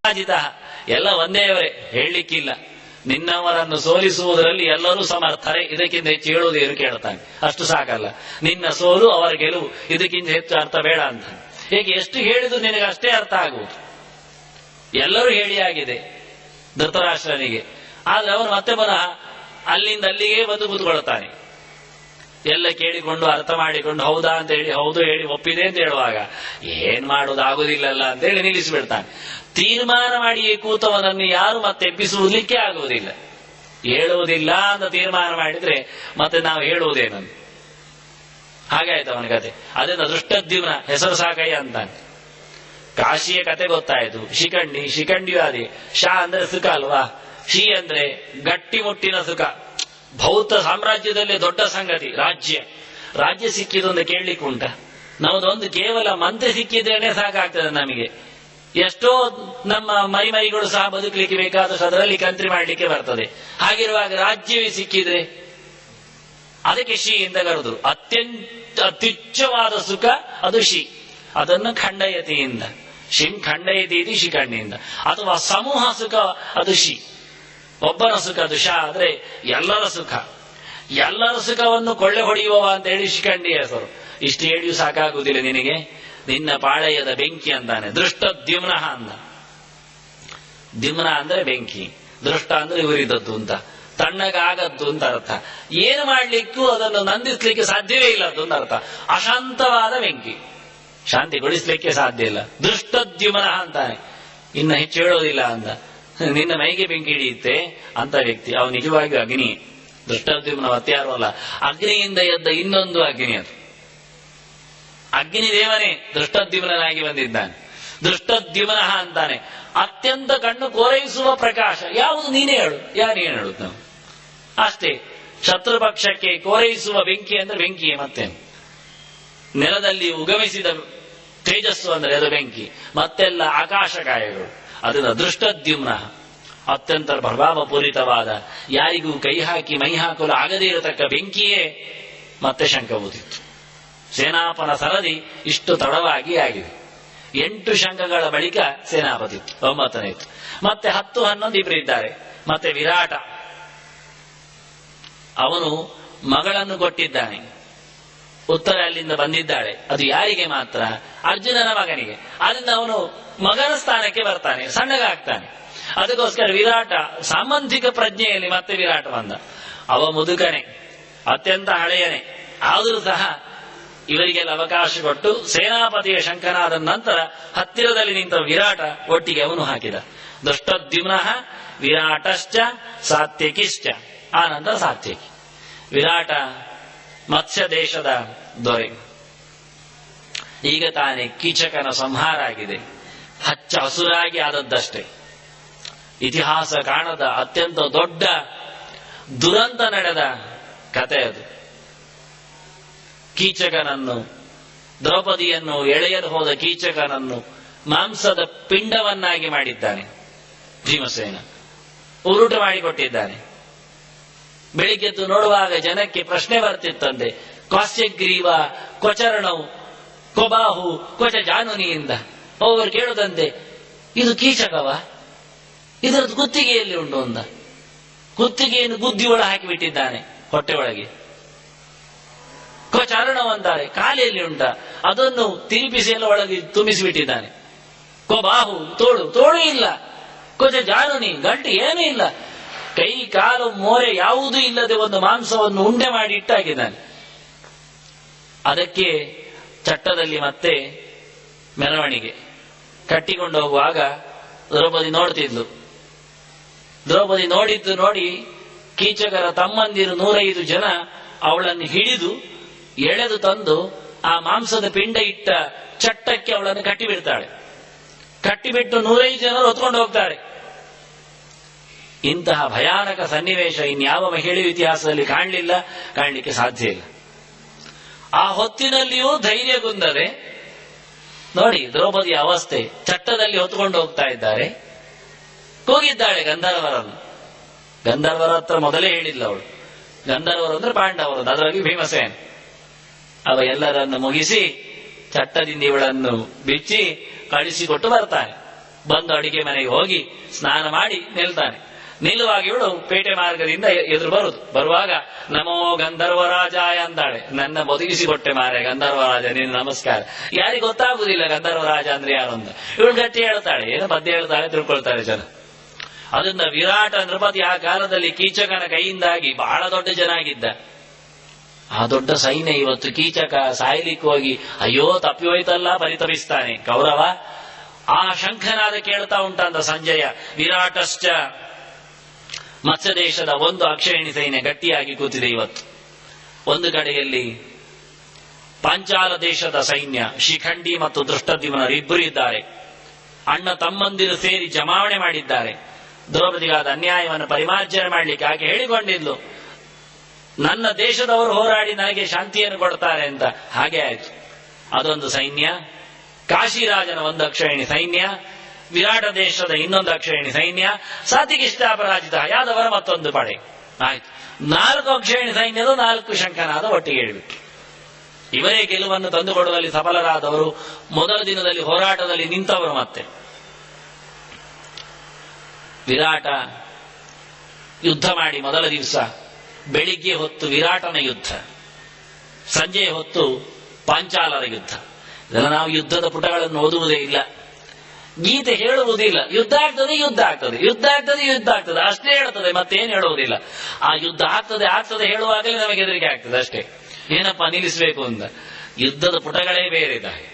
ಪರಾಜಿತ, ಎಲ್ಲ ಒಂದೇವರೇ, ಹೇಳಲಿಕ್ಕಿಲ್ಲ. ನಿನ್ನವರನ್ನು ಸೋಲಿಸುವುದರಲ್ಲಿ ಎಲ್ಲರೂ ಸಮರ್ಥರೇ, ಇದಕ್ಕಿಂತ ಹೆಚ್ಚು ಹೇಳುವುದೇನು ಕೇಳ್ತಾನೆ. ಅಷ್ಟು ಸಾಕಲ್ಲ, ನಿನ್ನ ಸೋಲು ಅವರ ಗೆಲುವು, ಇದಕ್ಕಿಂತ ಹೆಚ್ಚು ಅರ್ಥ ಬೇಡ ಅಂತ. ಹೇಗೆ ಎಷ್ಟು ಹೇಳಿದ್ರು ನಿನಗೆ ಅಷ್ಟೇ ಅರ್ಥ ಆಗುವುದು. ಎಲ್ಲರೂ ಹೇಳಿ ಆಗಿದೆ ಧೃತರಾಷ್ಟ್ರನಿಗೆ. ಆದ್ರೆ ಅವನು ಮತ್ತೆ ಪುನಃ ಅಲ್ಲಿಂದ ಅಲ್ಲಿಗೆ ಬಂದು ಕೂತ್ಕೊಳ್ತಾನೆ. ಎಲ್ಲ ಕೇಳಿಕೊಂಡು ಅರ್ಥ ಮಾಡಿಕೊಂಡು ಹೌದಾ ಅಂತ ಹೇಳಿ ಹೌದು ಹೇಳಿ ಒಪ್ಪಿದೆ ಅಂತ ಹೇಳುವಾಗ ಏನ್ ಮಾಡೋದು ಆಗುದಿಲ್ಲಲ್ಲ ಅಂತ ಹೇಳಿ ನಿಲ್ಲಿಸಿಬಿಡ್ತಾನೆ. ತೀರ್ಮಾನ ಮಾಡಿ ಕೂತವನನ್ನು ಯಾರು ಮತ್ತೆ ಎಬ್ಬಿಸುವುದಕ್ಕೆ ಆಗುವುದಿಲ್ಲ. ಹೇಳುವುದಿಲ್ಲ ಅಂತ ತೀರ್ಮಾನ ಮಾಡಿದ್ರೆ ಮತ್ತೆ ನಾವು ಹೇಳುವುದೇನಂತ. ಹಾಗಾಯ್ತು ಅವನ ಕತೆ. ಅದನ್ನ ದೃಷ್ಟದ್ಯುಮ್ನ ಹೆಸರು ಸಾಕಯ್ಯ ಅಂತಾನೆ. ಕಾಶಿಯ ಕತೆ ಗೊತ್ತಾಯ್ತು. ಶಿಖಂಡಿ, ಶಿಖಂಡಿಯು ಅದೇ. ಶಾ ಅಂದ್ರೆ ಸುಖ ಅಲ್ವಾ, ಶಿ ಅಂದ್ರೆ ಗಟ್ಟಿ ಮುಟ್ಟಿನ ಸುಖ. ಭೌತ ಸಾಮ್ರಾಜ್ಯದಲ್ಲೇ ದೊಡ್ಡ ಸಂಗತಿ ರಾಜ್ಯ ಸಿಕ್ಕಿದೊಂದು ಕೇಳಲಿಕ್ಕೆ ಉಂಟ. ನಮ್ಮದೊಂದು ಕೇವಲ ಮಂತ್ರಿ ಸಿಕ್ಕಿದ್ರೇನೆ ಸಾಕಾಗ್ತದೆ ನಮಗೆ. ಎಷ್ಟೋ ನಮ್ಮ ಮೈಗಳು ಸಹ ಬದುಕಲಿಕ್ಕೆ ಬೇಕಾದಷ್ಟು ಅದರಲ್ಲಿ ಕಂತ್ರಿ ಮಾಡಲಿಕ್ಕೆ ಬರ್ತದೆ. ಹಾಗಿರುವಾಗ ರಾಜ್ಯವೇ ಸಿಕ್ಕಿದ್ರೆ ಅದಕ್ಕೆ ಶಿ ಇಂದ ಕರೆದ್ರು. ಅತ್ಯುಚ್ಚವಾದ ಸುಖ ಅದು ಶಿ. ಅದನ್ನು ಖಂಡಯತಿಯಿಂದ, ಶಿಂ ಖಂಡಯತಿ ಶಿಖಂಡಿಯಿಂದ. ಅಥವಾ ಸಮೂಹ ಸುಖ ಅದು ಶಿ, ಒಬ್ಬನ ಸುಖ. ಅದು ಶಾ ಆದ್ರೆ ಎಲ್ಲರ ಸುಖ. ಎಲ್ಲರ ಸುಖವನ್ನು ಕೊಳ್ಳೆ ಹೊಡೆಯುವ ಅಂತ ಹೇಳಿ ಶಿಖಂಡಿ ಹೆಸರು. ಇಷ್ಟು ಹೇಳಿಯೂ ಸಾಕಾಗುವುದಿಲ್ಲ ನಿನಗೆ, ನಿನ್ನ ಪಾಳೆಯದ ಬೆಂಕಿ ಅಂತಾನೆ. ದೃಷ್ಟದ್ಯುಮ್ನ ಅಂದ. ದ್ಯುಮ್ನ ಅಂದ್ರೆ ಬೆಂಕಿ, ದೃಷ್ಟ ಅಂದ್ರೆ ಉರಿದದ್ದು ಅಂತ, ತಣ್ಣಗಾಗದ್ದು ಅಂತ ಅರ್ಥ. ಏನು ಮಾಡ್ಲಿಕ್ಕೂ ಅದನ್ನು ನಂದಿಸ್ಲಿಕ್ಕೆ ಸಾಧ್ಯವೇ ಇಲ್ಲ ಅಂತ ಅರ್ಥ. ಅಶಾಂತವಾದ ಬೆಂಕಿ, ಶಾಂತಿಗೊಳಿಸ್ಲಿಕ್ಕೆ ಸಾಧ್ಯ ಇಲ್ಲ. ದೃಷ್ಟದ್ಯುಮ್ನ ಅಂತಾನೆ. ಇನ್ನು ಹೆಚ್ಚು ಹೇಳೋದಿಲ್ಲ ಅಂತ. ನಿನ್ನ ಮೈಗೆ ಬೆಂಕಿ ಹಿಡಿಯುತ್ತೆ ಅಂತ ವ್ಯಕ್ತಿ ಅವನು ನಿಜವಾಗಿಯೂ ಅಗ್ನಿ. ದೃಷ್ಟದ್ಯುಮ್ನ ಮತ್ಯಾರು ಅಲ್ಲ, ಅಗ್ನಿಯಿಂದ ಎದ್ದ ಇನ್ನೊಂದು ಅಗ್ನಿ. ಅದು ಅಗ್ನಿ ದೇವನೇ ದೃಷ್ಟದ್ಯುಮ್ನಾಗಿ ಬಂದಿದ್ದಾನೆ. ದೃಷ್ಟದ್ಯುಮ್ನ ಅಂತಾನೆ. ಅತ್ಯಂತ ಕಣ್ಣು ಕೋರೈಸುವ ಪ್ರಕಾಶ ಯಾವುದು ನೀನೇ ಹೇಳು, ಯಾರೇನು ಹೇಳುದು ನಾವು ಅಷ್ಟೇ. ಶತ್ರುಪಕ್ಷಕ್ಕೆ ಕೋರೈಸುವ ಬೆಂಕಿ ಅಂದ್ರೆ ಬೆಂಕಿಯೇ, ಮತ್ತೆ ನೆಲದಲ್ಲಿ ಉಗಮಿಸಿದ ತೇಜಸ್ಸು ಅಂದ್ರೆ ಅದು ಬೆಂಕಿ, ಮತ್ತೆಲ್ಲ ಆಕಾಶಕಾಯಗಳು. ಅದನ್ನ ದೃಷ್ಟದ್ಯುಮ್ನ. ಅತ್ಯಂತ ಪ್ರಭಾವಪೂರಿತವಾದ, ಯಾರಿಗೂ ಕೈ ಹಾಕಿ ಮೈ ಹಾಕಲು ಆಗದೇ ಇರತಕ್ಕ ಬೆಂಕಿಯೇ ಮತ್ತೆ ಶಂಖ ಊದಿತ್ತು. ಸೇನಾಪನ ಸರದಿ ಇಷ್ಟು ತಡವಾಗಿ ಆಗಿದೆ. 8 ಶಂಖಗಳ ಬಳಿಕ ಸೇನಾಪತಿ 9ನೇ ಇತ್ತು. ಮತ್ತೆ 10, 11 ಇಬ್ಬರು ಇದ್ದಾರೆ. ಮತ್ತೆ ವಿರಾಟ, ಅವನು ಮಗಳನ್ನು ಕೊಟ್ಟಿದ್ದಾನೆ. ಉತ್ತರ ಅಲ್ಲಿಂದ ಬಂದಿದ್ದಾಳೆ. ಅದು ಯಾರಿಗೆ ಮಾತ್ರ? ಅರ್ಜುನನ ಮಗನಿಗೆ. ಅದರಿಂದ ಅವನು ಮಗನ ಸ್ಥಾನಕ್ಕೆ ಬರ್ತಾನೆ, ಸಣ್ಣಗಾಗ್ತಾನೆ. ಅದಕ್ಕೋಸ್ಕರ ವಿರಾಟ ಸಾಮಂತಿಕ ಪ್ರಜ್ಞೆಯಲ್ಲಿ ಮತ್ತೆ ವಿರಾಟ ಬಂದ. ಅವ ಮುದುಕನೆ, ಅತ್ಯಂತ ಹಳೆಯನೆ. ಆದರೂ ಸಹ ಇವರಿಗೆಲ್ಲ ಅವಕಾಶ ಕೊಟ್ಟು ಸೇನಾಪತಿಯ ಶಂಕನಾದ ನಂತರ ಹತ್ತಿರದಲ್ಲಿ ನಿಂತ ವಿರಾಟ ಒಟ್ಟಿಗೆ ಅವನು ಹಾಕಿದ. ದೃಷ್ಟದ್ಯುಮ್ನ ವಿರಾಟಶ್ಚ ಸಾತ್ಯಕಿಶ್ಚ. ಆ ನಂತರ ಸಾತ್ಯಕಿ. ವಿರಾಟ ಮತ್ಸ್ಯ ದೇಶದ ದೊರೆ. ಈಗ ತಾನೇ ಕೀಚಕನ ಸಂಹಾರ ಆಗಿದೆ. ಹಚ್ಚ ಹಸುರಾಗಿ ಆದದ್ದಷ್ಟೇ. ಇತಿಹಾಸ ಕಾಣದ ಅತ್ಯಂತ ದೊಡ್ಡ ದುರಂತ ನಡೆದ ಕತೆ ಅದು. ಕೀಚಕನನ್ನು, ದ್ರೌಪದಿಯನ್ನು ಎಳೆಯಲು ಹೋದ ಕೀಚಕನನ್ನು ಮಾಂಸದ ಪಿಂಡವನ್ನಾಗಿ ಮಾಡಿದ್ದಾನೆ ಭೀಮಸೇನ. ಉರುಟು ಮಾಡಿಕೊಟ್ಟಿದ್ದಾನೆ. ಬೆಳಿಗ್ಗೆದ್ದು ನೋಡುವಾಗ ಜನಕ್ಕೆ ಪ್ರಶ್ನೆ ಬರ್ತಿತ್ತಂತೆ, ಕ್ವಾಸ್ಯಗ್ರೀವ ಕ್ವಚರಣವು ಕೊಬಾಹು ಕ್ವಚ ಜಾನುನಿಯಿಂದ. ಅವರು ಕೇಳುದಂತೆ, ಇದು ಕೀಚಕವ? ಇದರದ್ದು ಕುತ್ತಿಗೆಯಲ್ಲಿ ಉಂಟು ಅಂದ. ಕುತ್ತಿಗೆಯನ್ನು ಬುದ್ಧಿ ಒಳ ಹಾಕಿಬಿಟ್ಟಿದ್ದಾನೆ ಹೊಟ್ಟೆ ಒಳಗೆ. ಕ್ವಚರಣವಂತಾರೆ, ಕಾಲಿಯಲ್ಲಿ ಉಂಟ, ಅದನ್ನು ತಿರುಪಿಸಿ ಎಲ್ಲ ಒಳಗೆ ತುಂಬಿಸಿಬಿಟ್ಟಿದ್ದಾನೆ. ಕೊಬಾಹು ತೋಳು ಇಲ್ಲ, ಕ್ವಚ ಜಾನುನಿ ಗಂಟು ಏನೂ ಇಲ್ಲ, ಕೈ ಕಾಲು ಮೋರೆ ಯಾವುದೂ ಇಲ್ಲದೆ ಒಂದು ಮಾಂಸವನ್ನು ಉಂಡೆ ಮಾಡಿ ಇಟ್ಟಾಕಿದ್ದಾನೆ. ಅದಕ್ಕೆ ಚಟ್ಟದಲ್ಲಿ ಮತ್ತೆ ಮೆರವಣಿಗೆ ಕಟ್ಟಿಕೊಂಡು ಹೋಗುವಾಗ ದ್ರೌಪದಿ ನೋಡ್ತಿದ್ಲು. ದ್ರೌಪದಿ ನೋಡಿದ್ದು ನೋಡಿ ಕೀಚಕರ ತಮ್ಮಂದಿರು 105 ಜನ ಅವಳನ್ನು ಹಿಡಿದು ಎಳೆದು ತಂದು ಆ ಮಾಂಸದ ಪಿಂಡ ಇಟ್ಟ ಚಟ್ಟಕ್ಕೆ ಅವಳನ್ನು ಕಟ್ಟಿಬಿಡ್ತಾಳೆ. ಕಟ್ಟಿಬಿಟ್ಟು 105 ಜನರು ಹೊತ್ಕೊಂಡು ಹೋಗ್ತಾರೆ. ಇಂತಹ ಭಯಾನಕ ಸನ್ನಿವೇಶ ಇನ್ಯಾವ ಮಹಿಳೆಯ ಇತಿಹಾಸದಲ್ಲಿ ಕಾಣಲಿಲ್ಲ, ಕಾಣಲಿಕ್ಕೆ ಸಾಧ್ಯ ಇಲ್ಲ. ಆ ಹೊತ್ತಿನಲ್ಲಿಯೂ ಧೈರ್ಯಗುಂದದೆ ನೋಡಿ ದ್ರೌಪದಿಯ ಅವಸ್ಥೆ. ಚಟ್ಟದಲ್ಲಿ ಹೊತ್ಕೊಂಡು ಹೋಗ್ತಾ ಇದ್ದಾರೆ. ಹೋಗಿದ್ದಾಳೆ ಗಂಧರ್ವರನ್ನು. ಗಂಧರ್ವರ ಹತ್ರ ಮೊದಲೇ ಹೇಳಿಲ್ಲ ಅವಳು. ಗಂಧರ್ವರು ಅಂದ್ರೆ ಪಾಂಡವರು, ಅದರಲ್ಲಿ ಭೀಮಸೇನ. ಅವ ಎಲ್ಲರನ್ನು ಮುಗಿಸಿ ಚಟ್ಟದಿಂದ ಇವಳನ್ನು ಬಿಚ್ಚಿ ಕಳಿಸಿಕೊಟ್ಟು ಬರ್ತಾನೆ. ಬಂದು ಅಡಿಗೆ ಮನೆಗೆ ಹೋಗಿ ಸ್ನಾನ ಮಾಡಿ ನಿಲ್ತಾನೆ. ನಿಲ್ಲುವಾಗ ಇವಳು ಪೇಟೆ ಮಾರ್ಗದಿಂದ ಎದುರು ಬರುವಾಗ ನಮೋ ಗಂಧರ್ವರಾಜಾಯ ಅಂತಾಳೆ. ನನ್ನ ಒದಗಿಸಿಕೊಟ್ಟೆ ಮಾರೆ ಗಂಧರ್ವರಾಜ, ನಿನ್ನ ನಮಸ್ಕಾರ. ಯಾರಿಗೆ ಗೊತ್ತಾಗುದಿಲ್ಲ ಗಂಧರ್ವರಾಜ ಅಂದ್ರೆ ಯಾರು ಅಂತ. ಇವಳು ಗಟ್ಟಿ ಹೇಳ್ತಾಳೆ, ಏನೋ ಪದ್ಯ ಹೇಳ್ತಾಳೆ, ತಿಳ್ಕೊಳ್ತಾರೆ ಜನ. ಅದರಿಂದ ವಿರಾಟ ನೃಪತಿ ಆ ಕಾಲದಲ್ಲಿ ಕೀಚಕನ ಕೈಯಿಂದಾಗಿ ಬಹಳ ದೊಡ್ಡ ಜನ ಆಗಿದ್ದ. ಆ ದೊಡ್ಡ ಸೈನ್ಯ ಇವತ್ತು ಕೀಚಕ ಸಾಯ್ಲಿಕ್ಕೆ ಹೋಗಿ ಅಯ್ಯೋ ತಪ್ಪಿ ಹೋಯ್ತಲ್ಲ ಪರಿತಪಿಸ್ತಾನೆ. ಕೌರವ ಆ ಶಂಖನಾದ ಕೇಳ್ತಾ ಉಂಟಂತ ಸಂಜಯ. ವಿರಾಟಶ್ಚ ಮತ್ಸ್ಯ ದೇಶದ ಒಂದು ಅಕ್ಷಯಣಿ ಸೈನ್ಯ ಗಟ್ಟಿಯಾಗಿ ಕೂತಿದೆ ಇವತ್ತು. ಒಂದು ಕಡೆಯಲ್ಲಿ ಪಾಂಚಾಲ ದೇಶದ ಸೈನ್ಯ ಶಿಖಂಡಿ ಮತ್ತು ದೃಷ್ಟದ್ಯುಮ್ನರು ಇಬ್ಬರು ಇದ್ದಾರೆ. ಅಣ್ಣ ತಮ್ಮಂದಿರು ಸೇರಿ ಜಮಾವಣೆ ಮಾಡಿದ್ದಾರೆ. ದ್ರೌಪದಿಗಾದ ಅನ್ಯಾಯವನ್ನು ಪರಿಮಾರ್ಜನೆ ಮಾಡಲಿಕ್ಕೆ ಆಕೆ ಹೇಳಿಕೊಂಡಿದ್ಲು, ನನ್ನ ದೇಶದವರು ಹೋರಾಡಿ ನನಗೆ ಶಾಂತಿಯನ್ನು ಕೊಡ್ತಾರೆ ಅಂತ. ಹಾಗೆ ಆಯ್ತು. ಅದೊಂದು ಸೈನ್ಯ. ಕಾಶಿರಾಜನ ಒಂದು ಅಕ್ಷಯಣಿ ಸೈನ್ಯ, ವಿರಾಟ ದೇಶದ ಇನ್ನೊಂದು ಅಕ್ಷಯಣಿ ಸೈನ್ಯ, ಸಾತಿಗಿಷ್ಟ ಅಪರಾಜಿತ ಯಾದವರ ಮತ್ತೊಂದು ಪಡೆ. ಆಯ್ತು, 4 ಅಕ್ಷಯಣಿ ಸೈನ್ಯದ 4 ಶಂಖನಾದ ಒಟ್ಟಿಗೆ ಹೇಳಿಬಿಟ್ಟು ಇವರೇ ಗೆಲುವನ್ನು ತಂದುಕೊಡುವಲ್ಲಿ ಸಫಲರಾದವರು. ಮೊದಲ ದಿನದಲ್ಲಿ ಹೋರಾಟದಲ್ಲಿ ನಿಂತವರು. ಮತ್ತೆ ವಿರಾಟ ಯುದ್ಧ ಮಾಡಿ ಮೊದಲ ದಿವಸ ಬೆಳಿಗ್ಗೆ ಹೊತ್ತು ವಿರಾಟನ ಯುದ್ಧ, ಸಂಜೆ ಹೊತ್ತು ಪಾಂಚಾಲರ ಯುದ್ಧ. ಇದೆಲ್ಲ ನಾವು ಯುದ್ಧದ ಪುಟಗಳನ್ನು ಓದುವುದೇ ಇಲ್ಲ, ಗೀತೆ ಹೇಳುವುದಿಲ್ಲ. ಯುದ್ಧ ಆಗ್ತದೆ, ಯುದ್ಧ ಆಗ್ತದೆ, ಯುದ್ಧ ಆಗ್ತದೆ, ಯುದ್ಧ ಆಗ್ತದೆ ಅಷ್ಟೇ ಹೇಳ್ತದೆ, ಮತ್ತೇನು ಹೇಳುವುದಿಲ್ಲ. ಆ ಯುದ್ಧ ಆಗ್ತದೆ ಹೇಳುವಾಗಲೇ ನಮಗೆ ಹೆದರಿಕೆ ಆಗ್ತದೆ ಅಷ್ಟೇ. ಏನಪ್ಪ ನಿಲ್ಲಿಸಬೇಕು ಅಂತ. ಯುದ್ಧದ ಪುಟಗಳೇ ಬೇರೆ ಇದ್ದಾವೆ.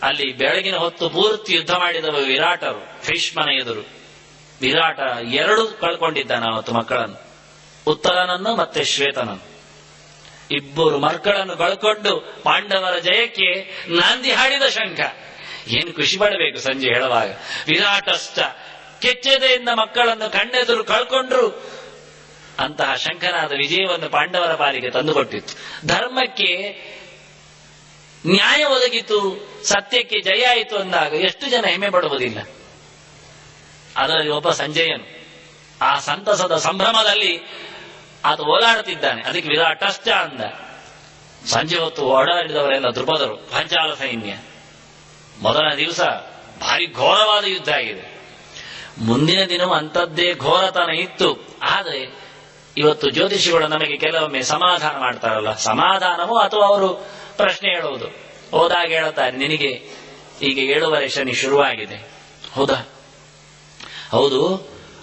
ಅಲ್ಲಿ ಬೆಳಗಿನ ಹೊತ್ತು ಪೂರ್ತಿ ಯುದ್ಧ ಮಾಡಿದವ ವಿರಾಟರು ಭೀಷ್ಮನ ಎದುರು. ವಿರಾಟ 2 ಕಳ್ಕೊಂಡಿದ್ದಾನ ಅವತ್ತು ಮಕ್ಕಳನ್ನು, ಉತ್ತರನನ್ನು ಮತ್ತೆ ಶ್ವೇತನನ್ನು. ಇಬ್ಬರು ಮಕ್ಕಳನ್ನು ಕಳ್ಕೊಂಡು ಪಾಂಡವರ ಜಯಕ್ಕೆ ನಾಂದಿ ಹಾಡಿದ ಶಂಖ. ಏನು ಖುಷಿ ಪಡಬೇಕು ಸಂಜೆ ಹೇಳುವಾಗ. ವಿರಾಟಷ್ಟ ಕೆಚ್ಚೆದೆಯಿಂದ ಮಕ್ಕಳನ್ನು ಕಣ್ಣೆದುರು ಕಳ್ಕೊಂಡ್ರು. ಅಂತಹ ಶಂಖನಾದ ವಿಜಯವನ್ನು ಪಾಂಡವರ ಪಾಲಿಗೆ ತಂದುಕೊಟ್ಟಿತ್ತು. ಧರ್ಮಕ್ಕೆ ನ್ಯಾಯ ಒದಗಿತು, ಸತ್ಯಕ್ಕೆ ಜಯ ಆಯಿತು ಅಂದಾಗ ಎಷ್ಟು ಜನ ಹೆಮ್ಮೆ ಪಡುವುದಿಲ್ಲ. ಅದರಲ್ಲಿ ಒಬ್ಬ ಸಂಜಯನು ಆ ಸಂತಸದ ಸಂಭ್ರಮದಲ್ಲಿ ಆತ ಓಲಾಡುತ್ತಿದ್ದಾನೆ. ಅದಕ್ಕೆ ವಿರಾಟಷ್ಟ ಅಂದ. ಸಂಜೆ ಹೊತ್ತು ಓಡಾಡಿದವರೆಲ್ಲ ದ್ರುಪದರು, ಪಾಂಚಾಲ ಸೈನ್ಯ. ಮೊದಲ ದಿವಸ ಭಾರಿ ಘೋರವಾದ ಯುದ್ಧ ಆಗಿದೆ. ಮುಂದಿನ ದಿನವೂ ಅಂಥದ್ದೇ ಘೋರತನ ಇತ್ತು. ಆದರೆ ಇವತ್ತು ಜ್ಯೋತಿಷಿಗಳು ನಮಗೆ ಕೆಲವೊಮ್ಮೆ ಸಮಾಧಾನ ಮಾಡ್ತಾರಲ್ಲ, ಸಮಾಧಾನವೋ ಅಥವಾ ಅವರು ಪ್ರಶ್ನೆ ಹೇಳುವುದು. ಹೋದಾಗ ಹೇಳುತ್ತಾರೆ, ನಿನಗೆ ಈಗ 7 ಶನಿ ಶುರುವಾಗಿದೆ. ಹೌದಾ? ಹೌದು,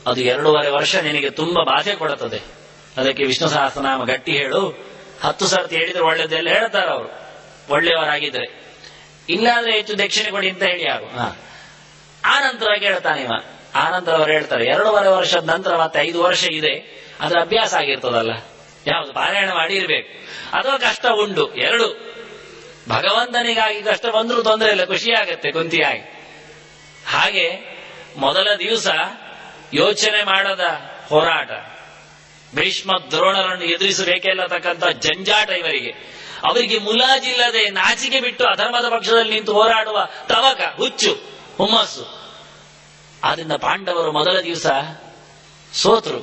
ಅದು 2.5 ವರ್ಷ ನಿನಗೆ ತುಂಬಾ ಬಾಧೆ ಕೊಡುತ್ತದೆ. ಅದಕ್ಕೆ ವಿಷ್ಣು ಸಹಸ್ರನಾಮ ಗಟ್ಟಿ ಹೇಳು. 10 ಸರ್ತಿ ಹೇಳಿದ್ರೆ ಒಳ್ಳೇದೆಲ್ಲ ಹೇಳ್ತಾರೆ ಅವರು, ಒಳ್ಳೆಯವರಾಗಿದ್ರೆ. ಇಲ್ಲಾದ್ರೆ ಹೆಚ್ಚು ದಕ್ಷಿಣೆ ಕೊಡಿ ಅಂತ ಹೇಳಿ ಯಾರು. ಆ ನಂತರ ಕೇಳ್ತಾನೆ ಇವ. ಆ ನಂತರ ಅವರು ಹೇಳ್ತಾರೆ, 2.5 ವರ್ಷದ ನಂತರ ಮತ್ತೆ 5 ವರ್ಷ ಇದೆ, ಅದ್ರ ಅಭ್ಯಾಸ ಆಗಿರ್ತದಲ್ಲ. ಯಾವುದು ಪಾರಾಯಣ ಮಾಡಿ ಇರ್ಬೇಕು, ಅಥವಾ ಕಷ್ಟ ಉಂಟು. 2 ಭಗವಂತನಿಗಾಗಿ ಕಷ್ಟ ಬಂದ್ರೂ ತೊಂದರೆ ಇಲ್ಲ, ಖುಷಿಯಾಗತ್ತೆ ಕುಂತಿಯಾಗಿ. ಹಾಗೆ ಮೊದಲ ದಿವಸ ಯೋಚನೆ ಮಾಡದ ಹೋರಾಟ, ಭೀಷ್ಮ ದ್ರೋಣರನ್ನು ಎದುರಿಸಬೇಕೆಲ್ಲತಕ್ಕಂಥ ಜಂಜಾಟ ಇವರಿಗೆ. ಅವರಿಗೆ ಮುಲಾಜಿಲ್ಲದೆ ನಾಚಿಕೆ ಬಿಟ್ಟು ಅಧರ್ಮದ ಪಕ್ಷದಲ್ಲಿ ನಿಂತು ಹೋರಾಡುವ ತವಕ, ಹುಚ್ಚು, ಹುಮ್ಮಸ್ಸು. ಆದ್ರಿಂದ ಪಾಂಡವರು ಮೊದಲ ದಿವಸ ಸೋತರು,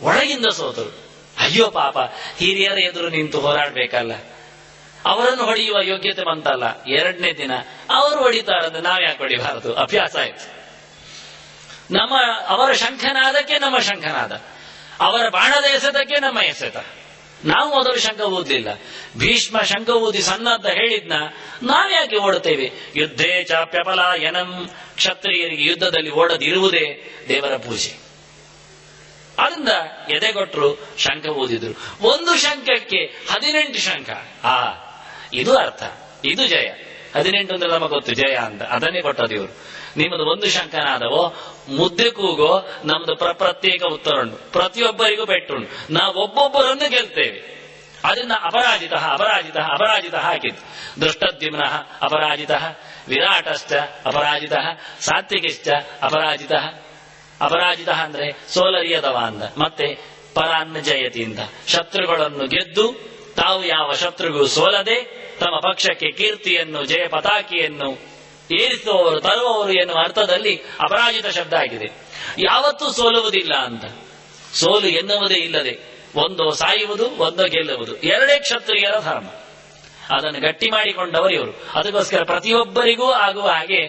ಒಳಗಿಂದ ಸೋತರು. ಅಯ್ಯೋ ಪಾಪ, ಹಿರಿಯರ ಎದುರು ನಿಂತು ಹೋರಾಡ್ಬೇಕಲ್ಲ, ಅವರನ್ನು ಹೊಡೆಯುವ ಯೋಗ್ಯತೆ ಬಂತಲ್ಲ. 2ನೇ ದಿನ ಅವರು ಹೊಡಿತಾರಂದ್ರೆ ನಾವ್ ಯಾಕೆ ಹೊಡಿಬಾರದು? ಅಭ್ಯಾಸ ಆಯ್ತು. ಅವರ ಶಂಖನಾದಕ್ಕೆ ನಮ್ಮ ಶಂಖನಾದ, ಅವರ ಬಾಣದ ಎಸೆತಕ್ಕೆ ನಮ್ಮ ಎಸೆತ. ನಾವು ಮೊದಲು ಶಂಖ ಊದಲಿಲ್ಲ. ಭೀಷ್ಮ ಶಂಖ ಊದಿ ಸನ್ನದ್ಧ ಹೇಳಿದ್ನ, ನಾವ್ಯಾಕೆ ಓಡುತ್ತೇವೆ? ಯುದ್ಧೇ ಚಾಪ್ಯಪಲಾಯನಂ, ಕ್ಷತ್ರಿಯರಿಗೆ ಯುದ್ಧದಲ್ಲಿ ಓಡದಿರುವುದೇ ದೇವರ ಪೂಜೆ. ಅದರಿಂದ ಎದೆಗೊಟ್ಟರು, ಶಂಖ ಊದಿದ್ರು. ಒಂದು ಶಂಖಕ್ಕೆ 18 ಶಂಖ. ಇದು ಅರ್ಥ, ಇದು ಜಯ. 18 ಅಂದ್ರೆ ನಮಗೆ ಗೊತ್ತು ಜಯ ಅಂತ, ಅದನ್ನೇ ಕೊಟ್ಟದ್ದು ಇವರು. ನಿಮ್ಮದು ಒಂದು ಶಂಖನಾದವೋ, ಮುದ್ದೆ ಕೂಗೋ, ನಮ್ದು ಪ್ರತ್ಯೇಕ ಉತ್ತರ ಉಂಟು, ಪ್ರತಿಯೊಬ್ಬರಿಗೂ ಪೆಟ್ಟುಂಟು, ನಾವು ಒಬ್ಬೊಬ್ಬರನ್ನು ಗೆಲ್ತೇವೆ. ಅದನ್ನ ಅಪರಾಜಿತ ಅಪರಾಜಿತ ಅಪರಾಜಿತ ಹಾಕಿದ್ದು. ದೃಷ್ಟದ್ಯುಮ್ನ ಅಪರಾಜಿತ, ವಿರಾಟಶ್ಚ ಅಪರಾಜಿತ, ಸಾತ್ವಿಕಿಶ್ಚ ಅಪರಾಜಿತ. ಅಪರಾಜಿತ ಅಂದ್ರೆ ಸೋಲರಿಯದವ ಅಂದ. ಮತ್ತೆ ಪರಾನ್ನ ಜಯತಿಯಿಂದ ಶತ್ರುಗಳನ್ನು ಗೆದ್ದು ತಾವು ಯಾವ ಶತ್ರುಗೂ ಸೋಲದೆ ತಮ್ಮ ಪಕ್ಷಕ್ಕೆ ಕೀರ್ತಿಯನ್ನು, ಜಯ ಪತಾಕಿಯನ್ನು ಏರಿಸುವವರು, ತರುವವರು ಎನ್ನುವ ಅರ್ಥದಲ್ಲಿ ಅಪರಾಜಿತ ಶಬ್ದ ಆಗಿದೆ. ಯಾವತ್ತೂ ಸೋಲುವುದಿಲ್ಲ ಅಂತ, ಸೋಲು ಎನ್ನುವುದೇ ಇಲ್ಲದೆ ಒಂದೋ ಸಾಯುವುದು, ಒಂದೋ ಗೆಲ್ಲುವುದು, 2 ಕ್ಷತ್ರಿಯರ ಧರ್ಮ. ಅದನ್ನು ಗಟ್ಟಿ ಮಾಡಿಕೊಂಡವರು ಇವರು. ಅದಕ್ಕೋಸ್ಕರ ಪ್ರತಿಯೊಬ್ಬರಿಗೂ ಆಗುವ ಹಾಗೆ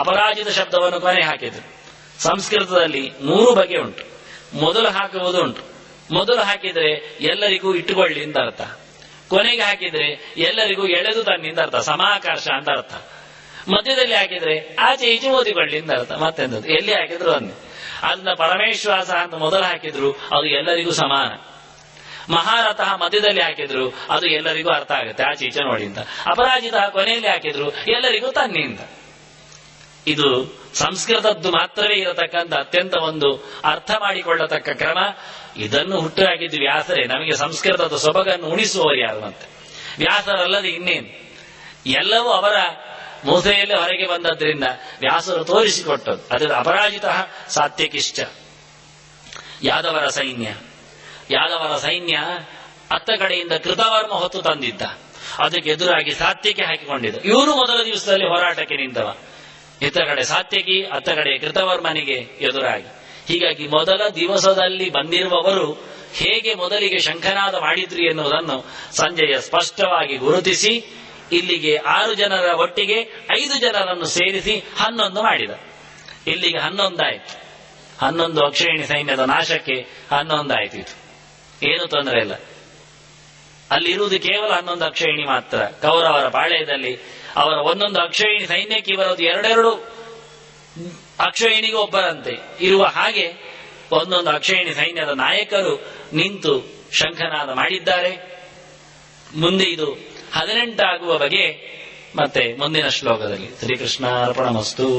ಅಪರಾಜಿತ ಶಬ್ದವನ್ನು ಕೊನೆ ಹಾಕಿದ್ರು. ಸಂಸ್ಕೃತದಲ್ಲಿ 3 ಬಗೆ ಉಂಟು. ಮೊದಲು ಹಾಕುವುದು ಉಂಟು. ಮೊದಲು ಹಾಕಿದ್ರೆ ಎಲ್ಲರಿಗೂ ಇಟ್ಟುಕೊಳ್ಳಿ ಅಂತ ಅರ್ಥ. ಕೊನೆಗೆ ಹಾಕಿದ್ರೆ ಎಲ್ಲರಿಗೂ ಎಳೆದು ತನ್ನಿಂದ ಅರ್ಥ, ಸಮಾಕರ್ಷ ಅಂತ ಅರ್ಥ. ಮಧ್ಯದಲ್ಲಿ ಹಾಕಿದ್ರೆ ಆಚೆ ಈಚೆ ಓದಿಕೊಳ್ಳಿ ಅಂತ ಅರ್ಥ. ಮತ್ತೆಂದದ್ದು ಎಲ್ಲಿ ಹಾಕಿದ್ರು ಅಂದೆ. ಅದನ್ನ ಪರಮೇಶ್ವಾಸ ಅಂತ ಮೊದಲು ಹಾಕಿದ್ರು, ಅದು ಎಲ್ಲರಿಗೂ ಸಮಾನ. ಮಹಾರಥಃ ಮಧ್ಯದಲ್ಲಿ ಹಾಕಿದ್ರು, ಅದು ಎಲ್ಲರಿಗೂ ಅರ್ಥ ಆಗುತ್ತೆ, ಆಚೆ ಈಚೆ ನೋಡಿ ಅಂತ. ಅಪರಾಜಿತ ಕೊನೆಯಲ್ಲಿ ಹಾಕಿದ್ರು, ಎಲ್ಲರಿಗೂ ತನ್ನಿಂದ. ಇದು ಸಂಸ್ಕೃತದ್ದು ಮಾತ್ರವೇ ಇರತಕ್ಕಂಥ ಅತ್ಯಂತ ಒಂದು ಅರ್ಥ ಮಾಡಿಕೊಳ್ಳತಕ್ಕ ಕ್ರಮ. ಇದನ್ನು ಹುಟ್ಟುಹಾಕಿದ್ದು ವ್ಯಾಸರೇ. ನಮಗೆ ಸಂಸ್ಕೃತದ ಸೊಬಗನ್ನು ಉಣಿಸುವವರು ಯಾರು ಮತ್ತೆ? ವ್ಯಾಸರಲ್ಲದೆ ಇನ್ನೇನು? ಎಲ್ಲವೂ ಅವರ ಮೂಸೆಯಲ್ಲೇ ಹೊರಗೆ ಬಂದದ್ರಿಂದ ವ್ಯಾಸರು ತೋರಿಸಿಕೊಟ್ಟದ್ದು. ಅದರ ಅಪರಾಜಿತ ಸಾತ್ಯಕಿಶ್ಚ. ಯಾದವರ ಸೈನ್ಯ ಅತ್ತ ಕಡೆಯಿಂದ ಕೃತವರ್ಮ ಹೊತ್ತು ತಂದಿದ್ದ. ಅದಕ್ಕೆ ಎದುರಾಗಿ ಸಾತ್ಯಕಿ ಹಾಕಿಕೊಂಡಿದ್ದ. ಇವನು ಮೊದಲ ದಿವಸದಲ್ಲಿ ಹೋರಾಟಕ್ಕೆ ನಿಂತವ. ಇತ್ತ ಕಡೆ ಸಾತ್ಯಕಿ, ಅತ್ತ ಕಡೆ ಕೃತವರ್ಮನಿಗೆ ಎದುರಾಗಿ. ಹೀಗಾಗಿ ಮೊದಲ ದಿವಸದಲ್ಲಿ ಬಂದಿರುವವರು ಹೇಗೆ ಮೊದಲಿಗೆ ಶಂಖನಾದ ಮಾಡಿದ್ರು ಎನ್ನುವುದನ್ನು ಸಂಜಯ ಸ್ಪಷ್ಟವಾಗಿ ಗುರುತಿಸಿ ಇಲ್ಲಿಗೆ 6 ಜನರ ಒಟ್ಟಿಗೆ 5 ಜನರನ್ನು ಸೇರಿಸಿ 11 ಮಾಡಿದ. ಇಲ್ಲಿಗೆ 11 ಆಯ್ತು. 11 ಅಕ್ಷಯಣಿ ಸೈನ್ಯದ ನಾಶಕ್ಕೆ 11 ಆಯ್ತು. ಇದು ಏನು ತೊಂದರೆ ಇಲ್ಲ. ಅಲ್ಲಿರುವುದು ಕೇವಲ 11 ಅಕ್ಷಯಣಿ ಮಾತ್ರ. ಕೌರವರ ಪಾಳ್ಯದಲ್ಲಿ ಅವರ ಒಂದೊಂದು ಅಕ್ಷಯಣಿ ಸೈನ್ಯಕ್ಕೆ ಇವರದು 2 ಅಕ್ಷಯಣಿಗೆ ಒಬ್ಬರಂತೆ ಇರುವ ಹಾಗೆ ಒಂದೊಂದು ಅಕ್ಷಯಣಿ ಸೈನ್ಯದ ನಾಯಕರು ನಿಂತು ಶಂಖನಾದ ಮಾಡಿದ್ದಾರೆ. ಮುಂದೆ ಇದು 18 ಆಗುವ ಬಗೆ ಮತ್ತೆ ಮುಂದಿನ ಶ್ಲೋಕದಲ್ಲಿ. ಶ್ರೀಕೃಷ್ಣಾರ್ಪಣಮಸ್ತು.